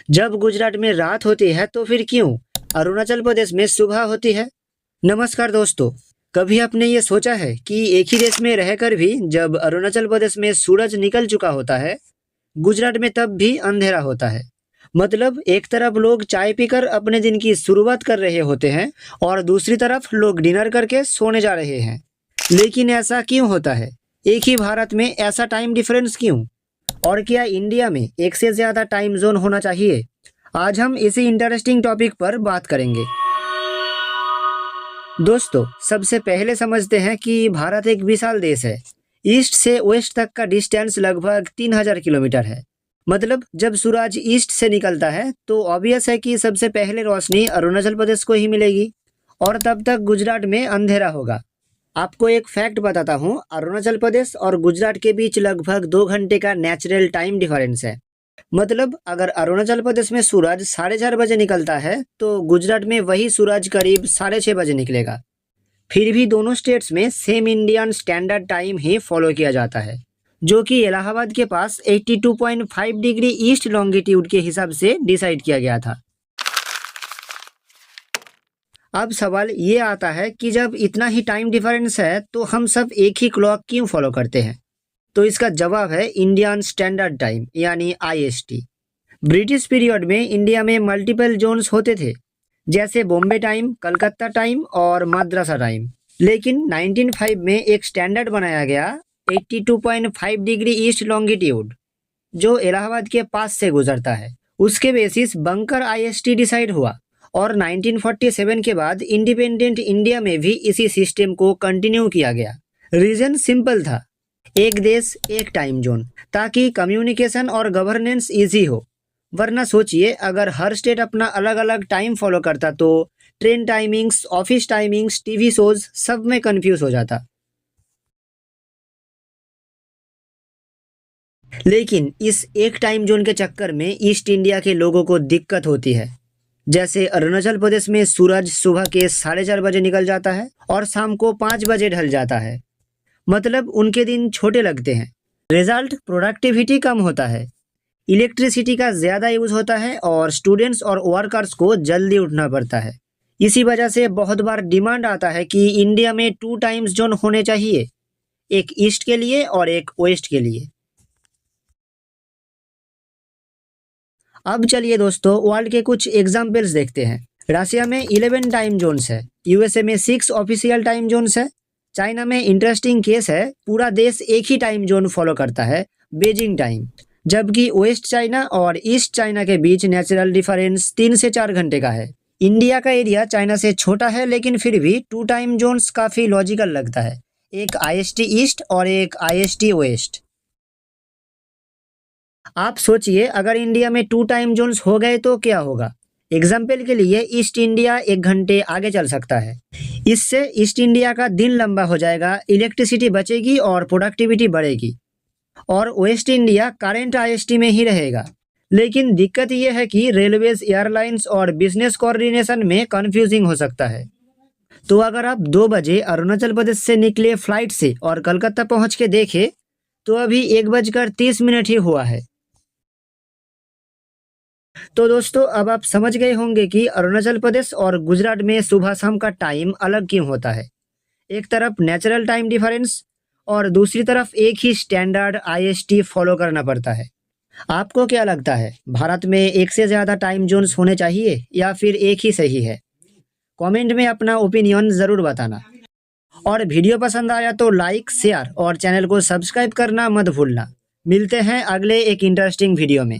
जब गुजरात में रात होती है तो फिर क्यों अरुणाचल प्रदेश में सुबह होती है? नमस्कार दोस्तों, कभी आपने ये सोचा है कि एक ही देश में रहकर भी जब अरुणाचल प्रदेश में सूरज निकल चुका होता है, गुजरात में तब भी अंधेरा होता है। मतलब एक तरफ लोग चाय पीकर अपने दिन की शुरुआत कर रहे होते हैं और दूसरी तरफ लोग डिनर करके सोने जा रहे हैं। लेकिन ऐसा क्यों होता है? एक ही भारत में ऐसा टाइम डिफरेंस क्यों? और क्या इंडिया में एक से ज्यादा टाइम जोन होना चाहिए? आज हम इसी इंटरेस्टिंग टॉपिक पर बात करेंगे। दोस्तों, सबसे पहले समझते हैं कि भारत एक विशाल देश है। ईस्ट से वेस्ट तक का डिस्टेंस लगभग 3000 किलोमीटर है। मतलब जब सूरज ईस्ट से निकलता है तो ऑब्वियस है कि सबसे पहले रोशनी अरुणाचल प्रदेश को ही मिलेगी और तब तक गुजरात में अंधेरा होगा। आपको एक फैक्ट बताता हूँ, अरुणाचल प्रदेश और गुजरात के बीच लगभग 2 घंटे का नेचुरल टाइम डिफरेंस है। मतलब अगर अरुणाचल प्रदेश में सूरज 4:30 बजे निकलता है तो गुजरात में वही सूरज करीब 6:30 बजे निकलेगा। फिर भी दोनों स्टेट्स में सेम इंडियन स्टैंडर्ड टाइम ही फॉलो किया जाता है, जो कि इलाहाबाद के पास 82.5 डिग्री ईस्ट लॉन्गिट्यूड के हिसाब से डिसाइड किया गया था। अब सवाल ये आता है कि जब इतना ही टाइम डिफरेंस है तो हम सब एक ही क्लॉक क्यों फॉलो करते हैं? तो इसका जवाब है इंडियन स्टैंडर्ड टाइम यानी IST। ब्रिटिश पीरियड में इंडिया में मल्टीपल जोन्स होते थे, जैसे बॉम्बे टाइम, कलकत्ता टाइम और मद्रासा टाइम। लेकिन 1905 में एक स्टैंडर्ड बनाया गया 82.5 डिग्री ईस्ट लॉन्गिट्यूड, जो इलाहाबाद के पास से गुजरता है। उसके बेसिस बंकर IST डिसाइड हुआ और 1947 के बाद इंडिपेंडेंट इंडिया में भी इसी सिस्टम को कंटिन्यू किया गया। रीजन सिंपल था, एक देश एक टाइम जोन, ताकि कम्युनिकेशन और गवर्नेंस इजी हो। वरना सोचिए, अगर हर स्टेट अपना अलग अलग टाइम फॉलो करता तो train timings, office timings, TV shows सब में कंफ्यूज हो जाता। लेकिन इस एक टाइम जोन के चक्कर में ईस्ट इंडिया के लोगों को दिक्कत होती है। जैसे अरुणाचल प्रदेश में सूरज सुबह के 4:30 बजे निकल जाता है और शाम को 5 बजे ढल जाता है। मतलब उनके दिन छोटे लगते हैं। रिजल्ट, प्रोडक्टिविटी कम होता है, इलेक्ट्रिसिटी का ज़्यादा यूज होता है और स्टूडेंट्स और वर्कर्स को जल्दी उठना पड़ता है। इसी वजह से बहुत बार डिमांड आता है कि इंडिया में 2 टाइम्स जोन होने चाहिए, एक ईस्ट के लिए और एक वेस्ट के लिए। अब चलिए दोस्तों, वर्ल्ड के कुछ एग्जाम्पल्स देखते हैं। रशिया में 11 टाइम जोन्स है, USA में 6 ऑफिशियल टाइम जोन्स है। चाइना में इंटरेस्टिंग केस है, पूरा देश एक ही टाइम जोन फॉलो करता है, बीजिंग टाइम, जबकि वेस्ट चाइना और ईस्ट चाइना के बीच नेचुरल डिफरेंस 3 से 4 घंटे का है। इंडिया का एरिया चाइना से छोटा है, लेकिन फिर भी 2 टाइम जोन्स काफी लॉजिकल लगता है, एक IST ईस्ट और एक IST वेस्ट। आप सोचिए, अगर इंडिया में 2 टाइम जोन्स हो गए तो क्या होगा? एग्जाम्पल के लिए ईस्ट इंडिया 1 घंटे आगे चल सकता है। इससे ईस्ट इंडिया का दिन लंबा हो जाएगा, इलेक्ट्रिसिटी बचेगी और प्रोडक्टिविटी बढ़ेगी। और वेस्ट इंडिया करंट IST में ही रहेगा। लेकिन दिक्कत यह है कि रेलवेज, एयरलाइंस और बिजनेस कोऑर्डिनेशन में कंफ्यूजिंग हो सकता है। तो अगर आप 2 बजे अरुणाचल प्रदेश से निकले फ्लाइट से और कलकत्ता पहुंच के देखे तो अभी 1:30 ही हुआ है। तो दोस्तों, अब आप समझ गए होंगे कि अरुणाचल प्रदेश और गुजरात में सुबह शाम का टाइम अलग क्यों होता है। एक तरफ नेचुरल टाइम डिफरेंस और दूसरी तरफ एक ही स्टैंडर्ड IST फॉलो करना पड़ता है। आपको क्या लगता है, भारत में एक से ज़्यादा टाइम जोन्स होने चाहिए या फिर एक ही सही है? कमेंट में अपना ओपिनियन ज़रूर बताना। और वीडियो पसंद आया तो लाइक, शेयर और चैनल को सब्सक्राइब करना मत भूलना। मिलते हैं अगले एक इंटरेस्टिंग वीडियो में।